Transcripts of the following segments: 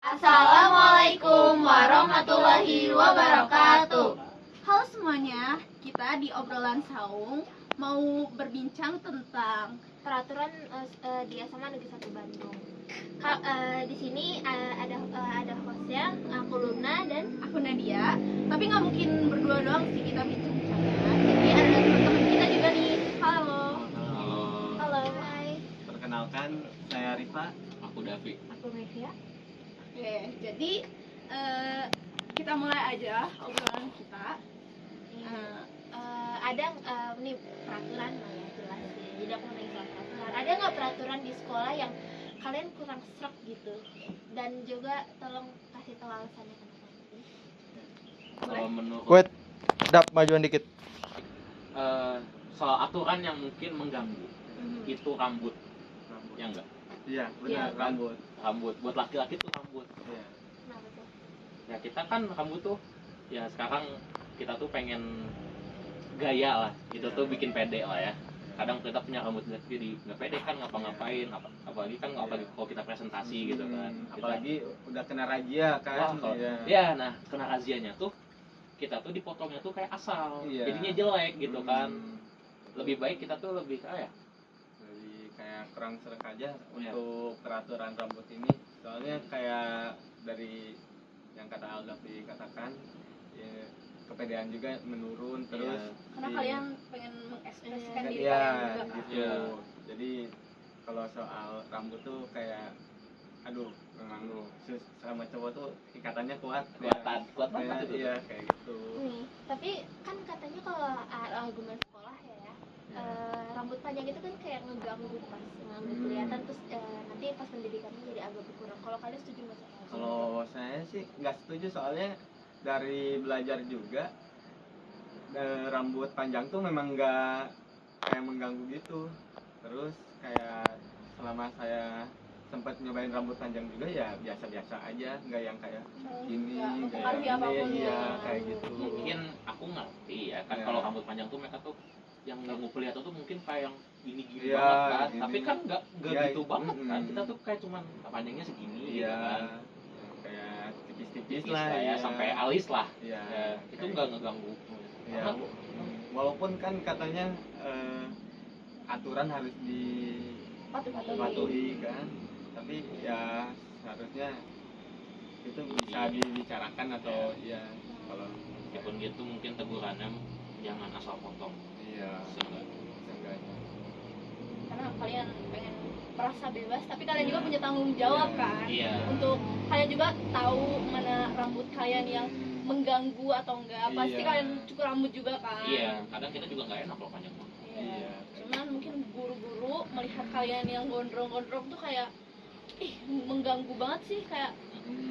Assalamualaikum warahmatullahi wabarakatuh. Halo semuanya, kita di obrolan saung mau berbincang tentang Peraturan di SMA Negeri 1 Bandung. Di sini ada hostnya, aku Luna dan aku Nadia. Tapi nggak mungkin berdua doang sih kita bincang-bincangnya. Jadi ada teman-teman kita juga nih. Halo. halo. Hai. Perkenalkan, saya Rifa. Aku Davi. Aku Mevia. Oke, jadi kita mulai aja obrolan kita. Ada nih peraturan lah ya, jelas sih. Jadi aku mau nanya soal peraturan. Ada nggak peraturan di sekolah yang kalian kurang sreg gitu? Dan juga tolong kasih tahu alasannya kenapa. Kalau menurut Wait, Dap, majuan dikit. soal aturan yang mungkin mengganggu, itu rambut. Ya enggak? Iya, benar, Rambut. Buat laki-laki tuh rambut. Iya. Kenapa tuh? Ya kita kan rambut tuh, ya sekarang kita tuh pengen gaya lah, gitu tuh bikin pede lah ya. Kadang kita punya rambut jadi nggak pede kan ngapa-ngapain, apalagi kan apalagi kalau kita presentasi gitu kan. Apalagi udah kena razia kan. Ya, nah kena razianya tuh kita tuh dipotongnya tuh kayak asal, jadinya jelek gitu kan. Lebih baik kita tuh lebih lebih kayak kurang serek aja untuk peraturan rambut ini. Soalnya kayak dari yang kata Alda dikatakan, ya, kepedean juga menurun terus. Karena kalian pengen mengekspresikan diri Iya, kalian juga kan. gitu. Jadi kalau soal rambut tuh kayak aduh, memang sama cowok tuh ikatannya kuat banget itu. Iya, kayak gitu. Nih, tapi kan katanya kalau argumen sekolah ya, rambut panjang itu kan kayak ngeganggu pas kelihatan, terus nanti pas pendidikannya jadi agak berkurang. Kalau kalian setuju nggak soal itu? Kalau saya sih nggak setuju, soalnya dari belajar juga rambut panjang tuh memang nggak kayak mengganggu gitu. Terus kayak selama saya sempat nyobain rambut panjang juga ya biasa-biasa aja, nggak yang kayak gini, mempengaruhi kayak apapun gini, ya. ya kayak gitu. Mungkin aku ngerti ya kan, kalau rambut panjang tuh mereka tuh yang ganggu kelihatan tuh mungkin kayak yang gini-gini Iya, banget kan, gini. tapi kan nggak Iya, gitu banget kan. Kita tuh kayak cuman panjangnya segini gitu kan, kayak tipis-tipis tipis lah ya, sampai alis lah. Iya, Ya, itu nggak ngeganggu. ya, Karena walaupun kan katanya aturan harus dipatuhi kan, tapi ya seharusnya itu bisa dibicarakan atau ya kalau meskipun gitu mungkin tegurannya jangan asal potong. iya seenggaknya. Karena kalian pengen merasa bebas, tapi kalian juga punya tanggung jawab kan. Iya. Untuk kalian juga tahu mana rambut kalian yang mengganggu atau enggak. Pasti Iya. kalian cukur rambut juga kan. Iya, kadang kita juga nggak enak kalau panjang banget. Iya. Cuman mungkin guru-guru melihat kalian yang gondrong-gondrong tuh kayak mengganggu banget sih, kayak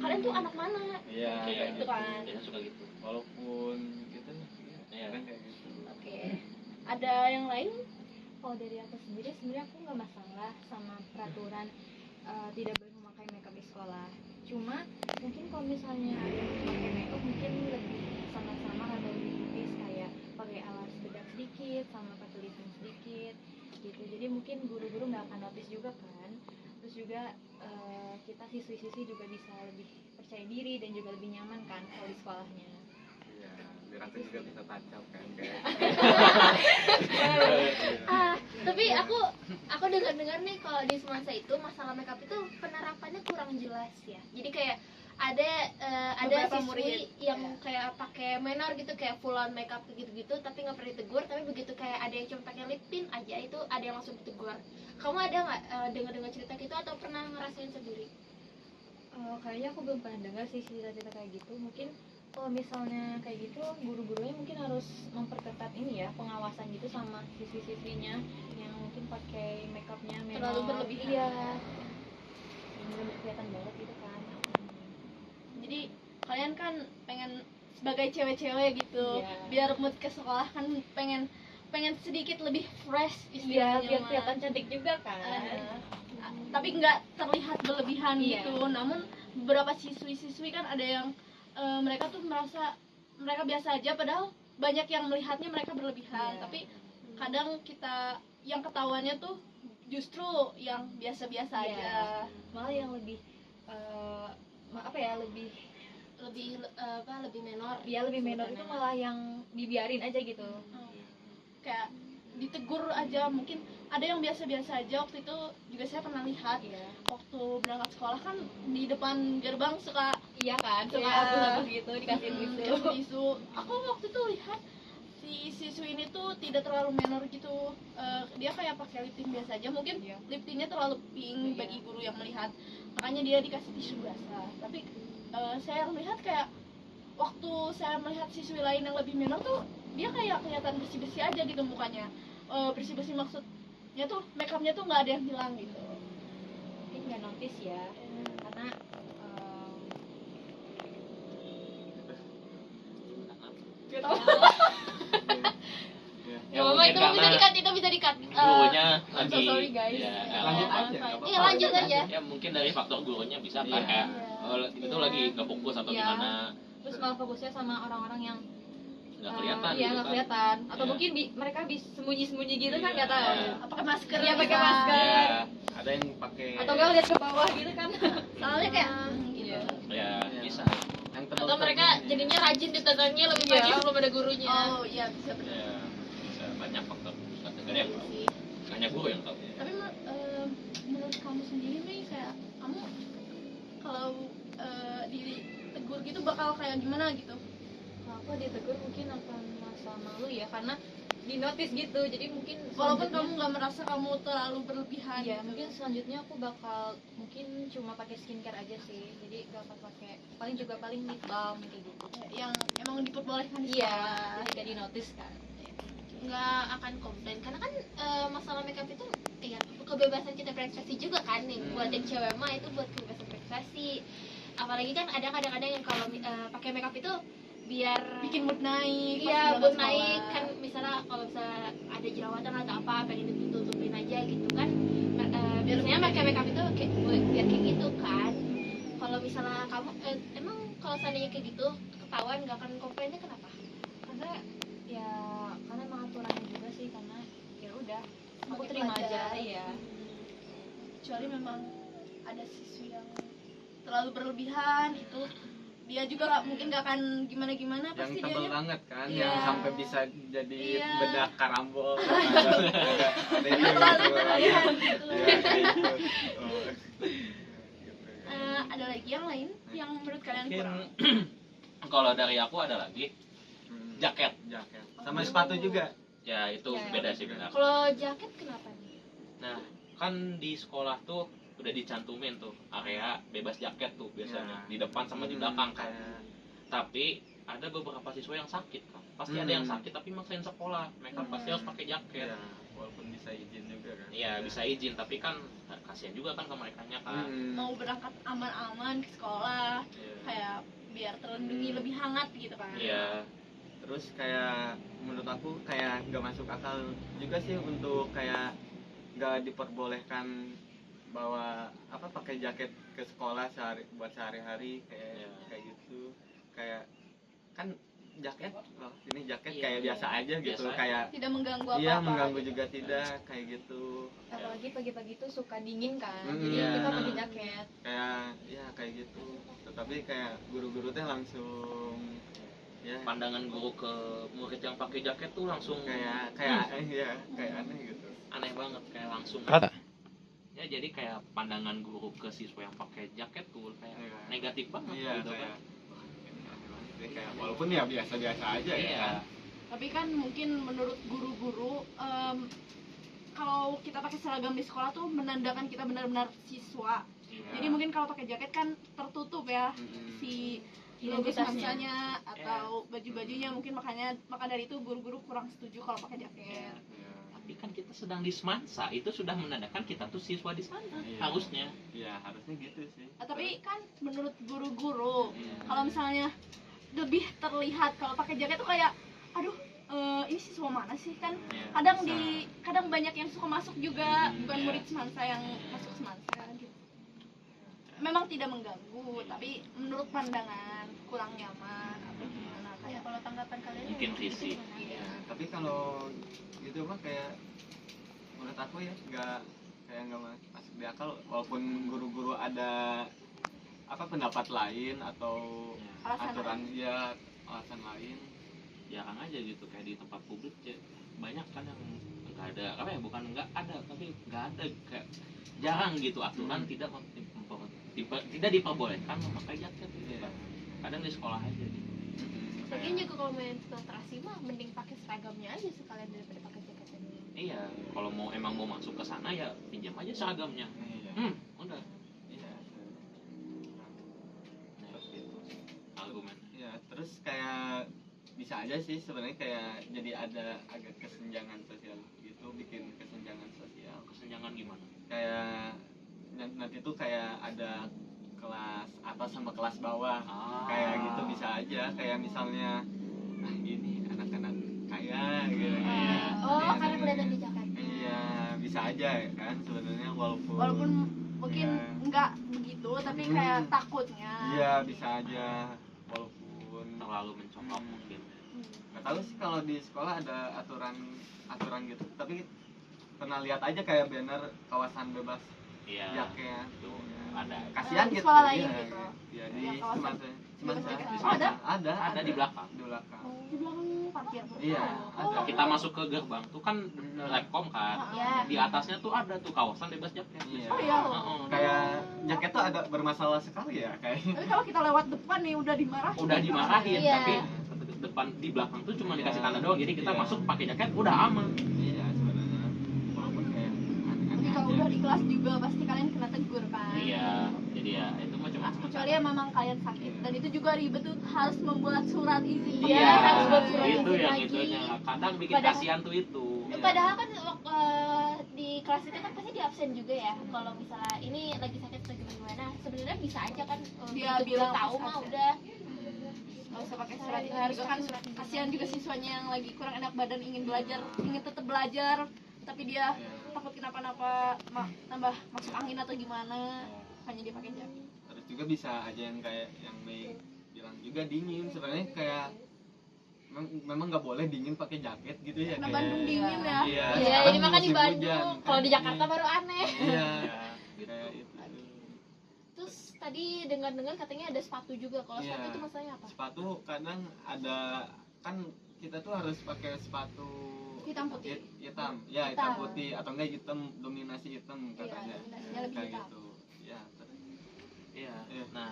kalian tuh anak mana? Iya, Kayak gitu kan. Dia suka gitu. walaupun gitu Iya. kan kayak gitu. Oke. Ada yang lain? Kalau dari aku sendiri sebenarnya aku nggak masalah sama peraturan tidak boleh memakai makeup di sekolah. Cuma mungkin kalau misalnya ada yang memakai makeup mungkin lebih sama-sama atau lebih tipis, kayak pakai alas bedak sedikit sama pakai lipstick sedikit gitu. Jadi mungkin guru-guru nggak akan notice juga kan. Terus juga kita siswi-siswi juga bisa lebih percaya diri dan juga lebih nyaman kan kalau di sekolahnya. Iya, biar aku juga bisa tancap kan kayak. Tapi aku dengar nih kalau di Semansa itu masalah makeup itu penerapannya kurang jelas ya. Jadi kayak ada Beberapa siswi murid yang kayak pakai menor gitu, kayak full on makeup gitu-gitu, tapi nggak pernah ditegur. Tapi begitu kayak ada yang cuma pakai lip tint aja, itu ada yang langsung ditegur. Kamu ada nggak dengar cerita gitu atau pernah ngerasain sendiri? Kayaknya aku belum pernah dengar sih cerita-cerita kayak gitu. Mungkin kalau misalnya kayak gitu, guru-gurunya mungkin harus memperketat ini ya, pengawasan gitu sama siswi-siswinya yang mungkin pakai makeupnya Terlalu berlebihan. Iya, yang bener kelihatan banget gitu kan. Jadi kalian kan pengen sebagai cewek-cewek gitu, Iya. biar mood ke sekolah kan pengen sedikit lebih fresh Iya, istilahnya. biar mah. kelihatan cantik juga kan. Tapi nggak terlihat berlebihan Iya. gitu. Namun beberapa siswi-siswi kan ada yang mereka tuh merasa mereka biasa aja, padahal banyak yang melihatnya mereka berlebihan. Iya. Tapi kadang kita yang ketahuannya tuh justru yang biasa-biasa Iya. aja. Malah yang lebih kayak lebih lebih menor. ya lebih menor itu sebutannya. malah yang dibiarin aja gitu. Kayak ditegur aja, mungkin ada yang biasa-biasa aja. Waktu itu juga saya pernah lihat Iya. waktu berangkat sekolah kan di depan gerbang suka Iya kan, suka Iya. hapus-hapus gitu dikasih tisu. dikasih tisu. Aku waktu itu lihat si siswi ini tuh tidak terlalu menor gitu. Dia kayak pakai lip tint biasa aja, mungkin Iya. lip tintnya terlalu pink Iya. bagi guru yang melihat, makanya dia dikasih tisu basah. Tapi saya melihat kayak waktu saya melihat siswi lain yang lebih menor tuh dia kayak kelihatan bersih-bersih aja gitu mukanya. Bersih-bersih maksudnya tuh make upnya tuh nggak ada yang hilang gitu. Mungkin nggak notice ya, karena Gitu. Ya, mama itu bisa dikat, gurunya lagi so sorry, guys. ya, Lanjut oh, aja, nggak apa-apa. Iya, lanjut aja. ya mungkin dari faktor gurunya bisa kan Iya. kayak itu lagi nggak fokus atau Iya. gimana, terus malah fokusnya sama orang-orang yang nggak kelihatan iya gitu nggak kan. kelihatan, atau Iya. mungkin mereka bisa sembunyi-sembunyi gitu kan, Iya. nggak tahu. Pakai masker. Iya, pakai bisa. masker. Ya, Ada yang pakai Atau nggak lihat ke bawah gitu kan. Soalnya kayak gitu. ya Iya. bisa. yang Atau mereka jadinya rajin ditantangnya lebih Iya. pagi sebelum ada gurunya. Oh iya, bisa benar. Ya, bisa banyak faktor. Nggak ada yang tahu. Hanya guru yang tahu. Tapi menurut kamu sendiri nih, kayak kamu kalau ditegur gitu bakal kayak gimana gitu? Kalau aku ditegur mungkin akan merasa malu ya, karena di notice gitu. Jadi mungkin Walaupun selanjutnya- kamu nggak merasa kamu terlalu berlebihan. Iya, gitu. mungkin selanjutnya aku bakal cuma pakai skincare aja sih. Jadi gak akan pakai, paling lip balm kayak gitu. Yang emang diperbolehkan di Iya, sekolah. jadi gak di notice kan. Nggak akan komplain karena kan masalah makeup itu ya kebebasan kita berekspresi juga kan nih. Buat yang cewek mah itu buat kebebasan berekspresi. Apalagi kan ada kadang-kadang yang kalau pakai makeup itu biar Bikin mood naik. pas iya berangkat buat sekolah. naik kan, misalnya kalau misalnya ada jerawatan atau apa pengen ditutupin aja gitu kan. Biasanya pakai makeup itu kayak biar kayak gitu kan. Kalau misalnya kamu emang kalau seandainya kayak gitu ketahuan nggak akan komplainnya kenapa? Karena ya karena emang aturannya juga sih, karena ya udah aku Sebagai terima pelajar. aja ya. Kecuali memang ada siswi yang terlalu berlebihan, itu dia juga mungkin nggak akan gimana-gimana, yang pasti tebel dia banget kan, Iya. yang sampai bisa jadi Iya. bedak karambol. ada itu yang tebel banget. Iya, kayak gitu. Oh. Gitu. ada lagi yang lain yang menurut kalian Mungkin kurang. kalau dari aku ada lagi jaket. Jaket. Sama sepatu juga. Ya itu Ya, beda sih benar. Kalau jaket kenapa nih? Nah, kan di sekolah tuh udah dicantumin tuh area bebas jaket tuh biasanya Ya. di depan sama di belakang kan. Kayak- Tapi ada beberapa siswa yang sakit kan. Pasti ada yang sakit tapi maksain sekolah. Mereka pasti harus pakai jaket. ya, walaupun bisa izin juga kan. Iya, bisa izin tapi kan kasihan juga kan ke merekanya kan. Mau berangkat aman-aman ke sekolah, Iya. kayak biar terlindungi lebih hangat gitu kan. Iya. Terus kayak menurut aku kayak nggak masuk akal juga sih untuk kayak nggak diperbolehkan bawa apa pakai jaket ke sekolah buat sehari-hari kayak Iya. kayak gitu, kayak kan jaket loh ini jaket Iya, kayak iya. biasa aja gitu, Biasa. kayak Tidak mengganggu apa-apa. iya mengganggu gitu. juga tidak kayak gitu, Apalagi pagi-pagi tuh suka dingin kan. Hmm, Jadi iya. kita pakai jaket. kayak ya kayak gitu. Tetapi kayak guru-guru teh langsung ya Pandangan guru ke murid yang pakai jaket tuh langsung kayak ya kayak aneh gitu. aneh banget, kayak langsung ya jadi kayak pandangan guru ke siswa yang pakai jaket tuh kayak Iya. negatif banget Iya gitu kayak kan. wah, ini aneh banget deh, kayak walaupun ya biasa-biasa aja ya Iya. kan. Tapi kan mungkin menurut guru-guru kalau kita pakai seragam di sekolah tuh menandakan kita benar-benar siswa. Iya. Jadi mungkin kalau pakai jaket kan tertutup ya Mm-mm. si logo Identitasnya. samansanya atau baju-bajunya, mungkin maka dari itu guru-guru kurang setuju kalau pakai jaket. Iya. Tapi kan kita sedang di semansa, itu sudah menandakan kita tuh siswa di sana Iya. harusnya. Ya harusnya gitu sih. Tapi kan menurut guru-guru Iya. kalau misalnya lebih terlihat kalau pakai jaket tuh kayak aduh ini siswa mana sih kan. Iya, Kadang banyak yang suka masuk juga, bukan Iya. murid semansa yang masuk semansa gitu. Memang tidak mengganggu, tapi menurut pandangan kurang nyaman atau gimana kayak kalau tanggapan kalian Mungkin risih. Iya, tapi kalau gitu mah kayak menurut aku ya nggak masuk di akal, walaupun guru-guru ada apa pendapat lain atau Alasan aturan ya alasan lain. Jarang aja gitu kayak di tempat publik banyak kan yang nggak ada apa ya, bukan nggak ada tapi nggak ada kayak jarang gitu aturan tidak diperbolehkan memakai jaket gitu kan. Kadang di sekolah aja gitu. Lagian juga kalau main filtrasi mah mending pakai seragamnya aja sekalian daripada pakai jaketnya dulu. Iya, kalau emang mau masuk ke sana ya pinjam aja seragamnya. Iya. Udah. Iya. Nah, gitu argumen. Ya, terus kayak bisa aja sih sebenarnya kayak jadi ada agak kesenjangan sosial gitu, bikin kesenjangan sosial. Kesenjangan gimana? Kayak nanti tuh kayak ada kelas atas sama kelas bawah. Kayak gitu bisa aja, kayak misalnya ini anak-anak kaya gitu. Oh, karena kelihatan di jaket. Iya, bisa aja ya kan sebenarnya walaupun mungkin nggak begitu tapi kayak takutnya. Iya, bisa aja walaupun Terlalu mencolok mungkin. nggak tahu sih kalau di sekolah ada aturan gitu, tapi pernah lihat aja kayak banner kawasan bebas Iya. jaket. Tuh ada. Kasihan Di gitu. sekolah lain Iya, gitu. iya, di Ada kawasan bebas jaket. Oh, ada di belakang. di belakang. Di belakang parkir. Iya, ada. Kita masuk ke gerbang tuh kan Labcom kan. Iya. Di atasnya tuh ada tuh kawasan bebas jaket. Iya. Oh iya. Kayak jaket tuh ada bermasalah sekali ya kayak. Tapi kalau kita lewat depan nih udah dimarahin. Udah dimarahin Iya. tapi depan di belakang tuh cuma dikasih tanda doang, jadi kita Iya. masuk pakai jaket udah aman. Iya, sebenarnya walaupun kayak Tapi aneh-aneh kalau aja. udah di kelas juga pasti kalian kena tegur kan. Iya, jadi ya itu mah cuma Kecuali ya memang kalian sakit dan itu juga ribet tuh harus membuat surat izin. Iya, harus buat surat itu izin yang lagi. itunya. Kadang bikin Padahal- kasihan tuh itu. Padahal kan di kelas itu kan pasti di absen juga ya. Kalau misalnya ini lagi sakit atau gimana, sebenarnya bisa aja kan Dia begitu bilang tahu pas mah absen. udah. Nggak usah pakai surat izin juga kan kasihan juga siswanya yang lagi kurang enak badan ingin belajar, ingin tetap belajar tapi dia takut kenapa-napa tambah masuk angin atau gimana, hanya dia pakai jaket. Terus juga bisa aja yang kayak yang Mei bilang juga dingin sebenarnya kayak memang nggak boleh dingin pakai jaket gitu ya. Karena kayak- Bandung dingin ya. Iya, Iya, sekarang jadi makan di musim Bandung. hujan, Kalau kan? di Jakarta baru aneh. Iya, kayak itu. Terus tadi dengar-dengar katanya ada sepatu juga. Kalau Iya. sepatu itu masalahnya apa? Sepatu kadang ada kan kita tuh harus pakai sepatu Hitam putih. hitam ya hitam Hitam. putih atau enggak hitam dominasi hitam katanya. dominasinya lebih Kayak hitam. gitu ya terus. Iya. Iya. Nah,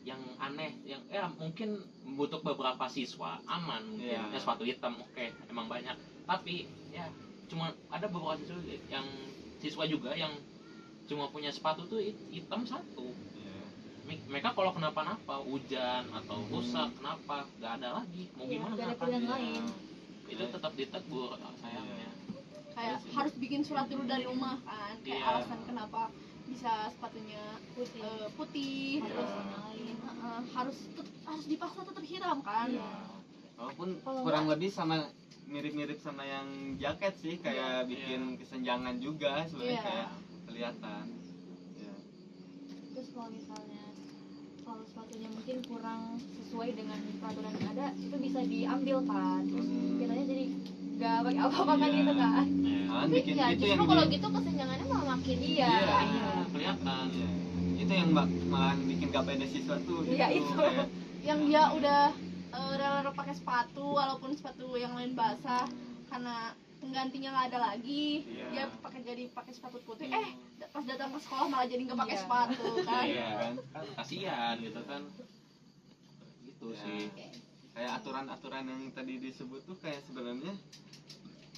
yang aneh yang ya mungkin untuk beberapa siswa aman mungkin Iya. ya sepatu hitam oke, emang banyak. Tapi ya cuma ada beberapa siswa juga yang cuma punya sepatu tuh hitam satu. Iya. Mereka kalau kenapa-napa hujan atau rusak kenapa nggak ada lagi mau Iya, gimana nggak ada kan? pilihan Iya. lain. Itu tetap ditegur sayangnya. Kayak harus bikin surat dulu dari rumah kan, kayak Iya. alasan kenapa bisa sepatunya putih Iya. terus harus dipaksa tetap hitam kan. Iya. Walaupun Kalau kurang lebih sama mirip-mirip sama yang jaket sih kayak bikin kesenjangan juga sebenarnya Iya. kayak kelihatan. Iya. Terus kalau sepatunya mungkin kurang sesuai dengan peraturan yang ada, itu bisa diambil kan. Terus kitanya jadi nggak pakai apa-apa kan Iya. itu kan. Kan Tapi bikin ya itu justru yang kalau di- gitu kesenjangannya malah makin Iya. Iya, kelihatan. Iya. Itu yang malah bikin gak pede siswa tuh Iya, gitu, itu. kayak, Yang dia udah rela-rela pakai sepatu walaupun sepatu yang lain basah karena penggantinya nggak ada lagi, Iya. dia pakai sepatu putih. Pas datang ke sekolah malah jadi nggak pakai Iya. sepatu kan. Iya. kan Kasihan gitu kan. Gitu Ya. sih. kayak aturan-aturan yang tadi disebut tuh kayak sebenarnya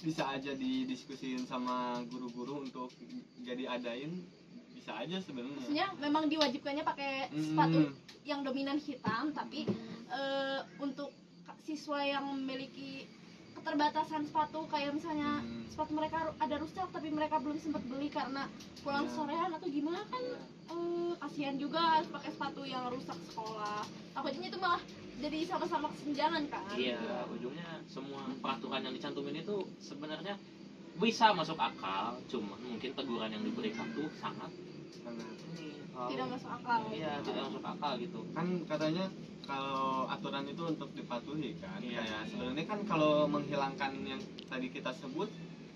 bisa aja didiskusin sama guru-guru untuk jadi adain, bisa aja sebenarnya. Maksudnya memang diwajibkannya pakai sepatu yang dominan hitam, tapi untuk siswa yang memiliki keterbatasan sepatu kayak misalnya sepatu mereka ada rusak tapi mereka belum sempat beli karena pulang Iya. sorean atau gimana kan, kasihan juga harus pakai sepatu yang rusak sekolah. Takutnya itu malah jadi sama-sama kesenjangan kan. Iya, ujungnya semua peraturan yang dicantumin itu sebenarnya bisa masuk akal, cuma mungkin teguran yang diberikan tuh sangat Tidak masuk akal. Iya, tidak masuk akal gitu. Kan katanya kalau aturan itu untuk dipatuhi kan. Iya. Kayak sebenarnya kan kalau menghilangkan yang tadi kita sebut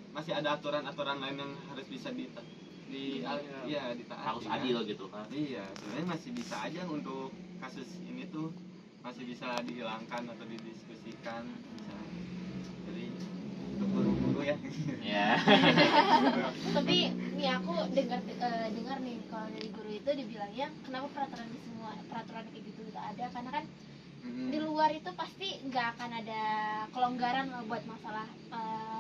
masih ada aturan-aturan lain yang harus bisa ditaati harus kan. adil gitu kan. Iya, sebenarnya masih bisa aja untuk kasus ini tuh masih bisa dihilangkan atau didiskusikan bisa. Jadi untuk guru-guru ya. Ya. Tapi nih aku dengar nih kalau dari guru itu dibilangnya kenapa peraturan kayak gitu itu ada, karena kan di luar itu pasti nggak akan ada kelonggaran lah buat masalah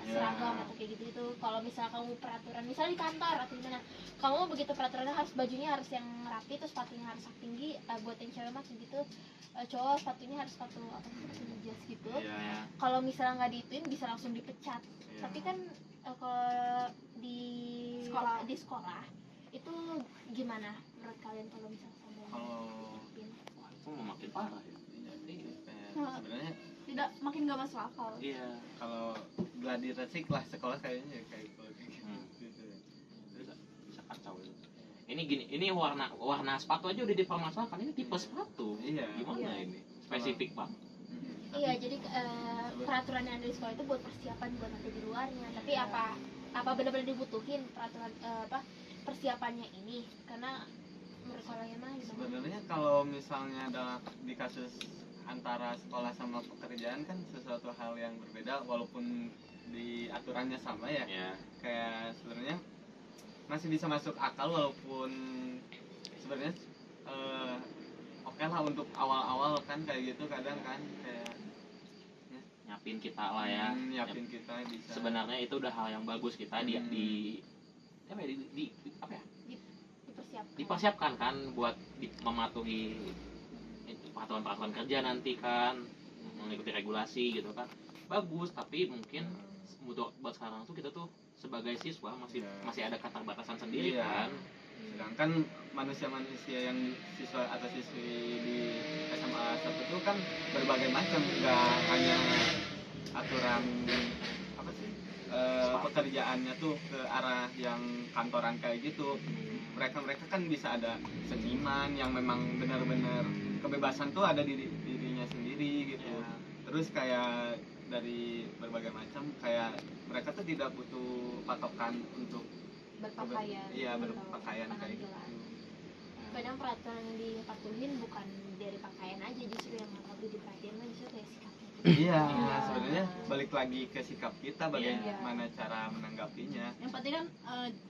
seragam atau kayak gitu itu. Kalau misal kamu peraturan misal di kantor atau gimana, kamu begitu peraturannya harus bajunya harus yang rapi, terus sepatunya harus tinggi, buat yang cewek mah gitu, cowok sepatunya harus sepatu apa sih, sepatu jas gitu. Kalau misalnya nggak diituin bisa langsung dipecat. Tapi kan kalau di sekolah itu gimana menurut kalian kalau misalnya Wah, itu mau makin parah ya. Sebenarnya tidak makin gak masuk akal. Iya. kalau gladi resik lah sekolah kayaknya kayak gitu. Bisa kacau itu. Ini gini, ini warna sepatu aja udah dipermasalahkan, ini tipe sepatu. Iya. Gimana ini? Spesifik banget. Iya, jadi peraturan yang ada di sekolah itu buat persiapan buat nanti di luarnya. Tapi apa benar-benar dibutuhin peraturan persiapannya ini? Karena menurut kalian mah gimana? Sebenarnya kalau misalnya di kasus antara sekolah sama pekerjaan kan sesuatu hal yang berbeda walaupun di aturannya sama ya. Kayak sebenarnya masih bisa masuk akal walaupun sebenarnya oke lah untuk awal-awal kan kayak gitu kadang kan kayak Nyiapin kita lah ya. nyiapin kita bisa. Sebenarnya itu udah hal yang bagus kita dipersiapkan kan buat mematuhi peraturan kerja nanti kan, mengikuti regulasi gitu kan, bagus. Tapi mungkin buat sekarang tuh kita tuh sebagai siswa masih ada keterbatasan sendiri kan. Sedangkan manusia-manusia yang siswa atau siswi di SMA 1 itu kan berbagai macam, nggak hanya aturan apa sih pekerjaannya tuh ke arah yang kantoran kayak gitu. Mereka kan bisa ada seniman yang memang benar-benar kebebasan tuh ada di dirinya sendiri gitu. Terus kayak dari berbagai macam, kayak mereka tuh tidak butuh patokan untuk berpakaian. Iya, berpakaian kayak gitu. Kadang peraturan yang dipatuhin bukan dari pakaian aja, justru yang lebih diperhatiin mah justru kayak sikapnya. Iya, sebenarnya balik lagi ke sikap kita bagaimana cara menanggapinya. Yang penting kan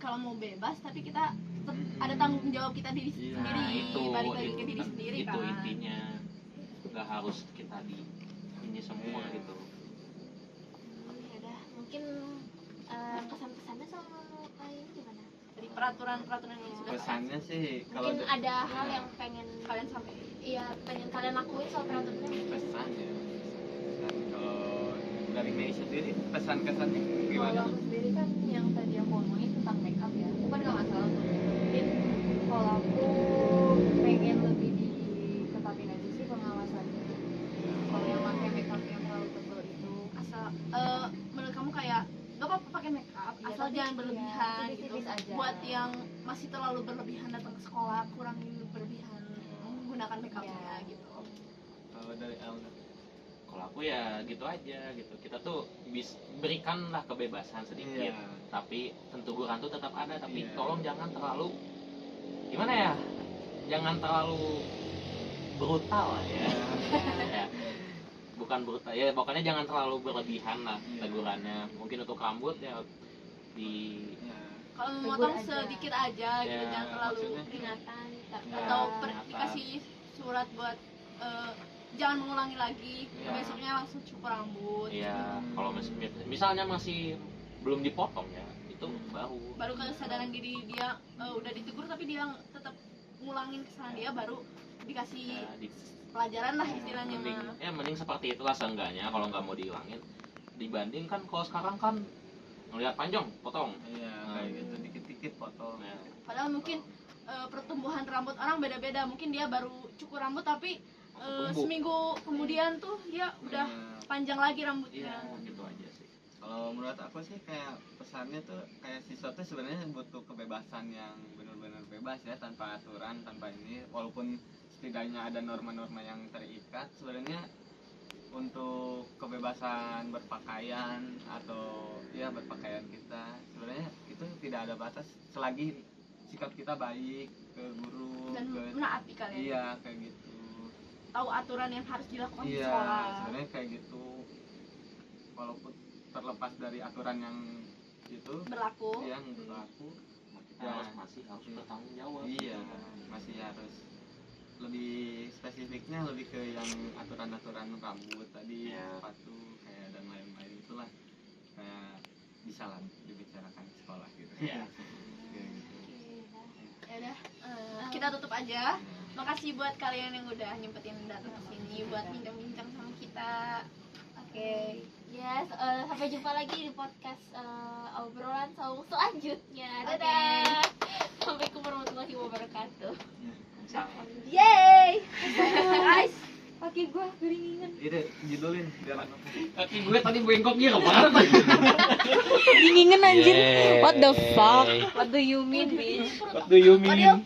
kalau mau bebas tapi kita tetap ada tanggung jawab kita diri sendiri. Balik lagi ke diri sendiri itu kan. intinya, nggak harus kita ini semua gitu. Ya udah, mungkin kesan-kesannya sama ini gimana? Dari peraturan yang sudah Pesannya sih kalau Mungkin ada hal yang pengen kalian sampai pengen kalian lakuin soal peraturannya. pesan ya. Pesan kalau dari Mei sendiri pesan kesannya Kalau gimana? aku sendiri kan yang tadi aku ngomongin tentang makeup ya, bukan nggak masalah untuk ngikutin. Kalau aku pengen lebih diketatin aja sih pengawasannya. Kalau yang pakai makeup yang terlalu tebal itu asal menurut kamu kayak gak apa-apa pakai makeup Iya, asal tapi jangan berlebihan iya, gitu. tipis-tipis aja. Buat yang masih terlalu berlebihan datang ke sekolah, kurangin berlebihan menggunakan makeupnya gitu. Kalau dari Elna? Kalau aku ya gitu aja gitu, kita tuh berikanlah kebebasan sedikit, tapi teguran tuh tetap ada, tapi tolong jangan terlalu gimana ya, jangan terlalu brutal lah ya. Ya. Bukan brutal ya, pokoknya jangan terlalu berlebihan lah tegurannya. Mungkin untuk rambut ya kalau Tegur memotong aja. sedikit aja gitu, jangan terlalu maksudnya peringatan Ya, atau peringatan. dikasih surat buat jangan mengulangi lagi, besoknya langsung cukur rambut. ya kalau misalnya masih belum dipotong ya, itu baru Kesadaran diri dia udah ditegur tapi dia tetap ngulangin kesalahan dia, baru dikasih ya, pelajaran lah istilahnya mah. mending seperti itulah seenggaknya kalau nggak mau dihilangin, dibanding kan kalau sekarang kan ngelihat panjang potong. Kayak gitu dikit-dikit potong. Padahal mungkin pertumbuhan rambut orang beda-beda, mungkin dia baru cukur rambut tapi seminggu kemudian tuh dia udah panjang lagi rambutnya. Gitu aja sih. Kalau menurut aku sih kayak pesannya tuh kayak siswa tuh sebenarnya butuh kebebasan yang benar-benar bebas ya, tanpa aturan, tanpa ini, walaupun setidaknya ada norma-norma yang terikat. Sebenarnya untuk kebebasan berpakaian atau berpakaian kita sebenarnya itu tidak ada batas selagi sikap kita baik ke guru, Dan ke menaati kalian. iya kayak gitu. Tahu aturan yang harus dilakukan di Iya, sekolah. sebenarnya kayak gitu. Walaupun terlepas dari aturan yang itu Berlaku. yang berlaku, Kita masih harus bertanggung jawab. iya masih harus lebih spesifiknya lebih ke yang aturan-aturan rambut tadi, Iya. sepatu kayak dan lain-lain itulah kayak bisa lah dibicarakan di sekolah gitu. Iya. Kayak gitu. Ya udah, kita tutup aja. Makasih buat kalian yang udah nyempetin datang ke sini buat bincang-bincang sama kita. Oke, yes, sampai jumpa lagi di podcast obrolan saung selanjutnya. Dadah. Assalamualaikum warahmatullahi wabarakatuh. Yeay. Guys, Kaki gua geringan. Itu judulin biar Kaki gue tadi bengkoknya kemana? Geringan anjir. Yeay. What the fuck? What do you mean, bitch? What do you mean?